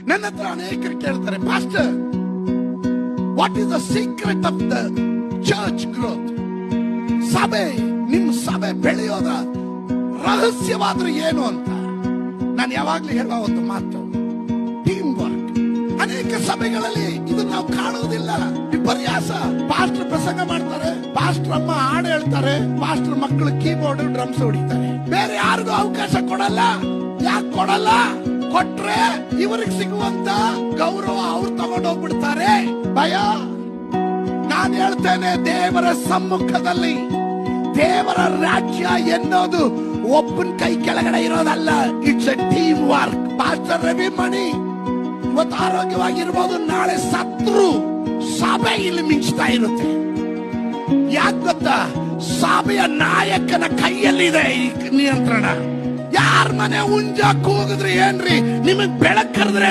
ನನ್ನ ಹತ್ರ ಅನೇಕರು ಕೇಳ್ತಾರೆ, pastor, what is the secret of the church growth? ಸಭೆ, ನಿಮ್ ಸಭೆ ಬೆಳೆಯೋದ ರಹಸ್ಯವಾದ್ರೂ ಏನು ಅಂತ. ನಾನು ಯಾವಾಗ್ಲೂ ಹೇಳುವ ಒಂದು ಮಾತು, ಟೀಮ್ ವರ್ಕ್. ಅನೇಕ ಸಭೆಗಳಲ್ಲಿ ಇದನ್ನ ನಾವು ಕಾಣುವುದಿಲ್ಲ, ವಿಪರ್ಯಾಸ. ಪಾಸ್ಟರ್ ಪ್ರಸಂಗ ಮಾಡ್ತಾರೆ, ಪಾಸ್ಟರ್ ಅಮ್ಮ ಹಾಡು ಹೇಳ್ತಾರೆ, ಪಾಸ್ಟರ್ ಮಕ್ಕಳು ಕೀಬೋರ್ಡ್ ಡ್ರಮ್ಸ್ ಹೊಡಿತಾರೆ, ಬೇರೆ ಯಾರಿಗೂ ಅವಕಾಶ ಕೊಡಲ್ಲ. ಯಾಕೆ ಕೊಡಲ್ಲ? ಕೊಟ್ರೆ ಇವರಿಗೆ ಸಿಗುವಂತ ಗೌರವ ಅವ್ರು ತಗೊಂಡೋಗ್ಬಿಡ್ತಾರೆ. ಭಯ. ನಾನು ಹೇಳ್ತೇನೆ, ದೇವರ ಸಮ್ಮುಖದಲ್ಲಿ ದೇವರ ರಾಜ್ಯ ಎನ್ನೋದು ಒಬ್ಬನ ಕೈ ಕೆಳಗಡೆ ಇರೋದಲ್ಲ. It's a team work. Pastor Ravi Mani ಇವತ್ತು ಆರೋಗ್ಯವಾಗಿರ್ಬೋದು, ನಾಳೆ ಸತ್ರು ಸಭೆ ಇಲ್ಲಿ ಮಿಂಚ್ತಾ ಇರುತ್ತೆ. ಯಾಕೆ ಗೊತ್ತಾ? ಸಭೆಯ ನಾಯಕನ ಕೈಯಲ್ಲಿದೆ ಈ ನಿಯಂತ್ರಣ. ಯಾರ ಮನೆ ಹುಂಜ ಕೂಗಿದ್ರೆ ಏನ್ರಿ, ನಿಮಗ್ ಬೆಳಕರಿದ್ರೆ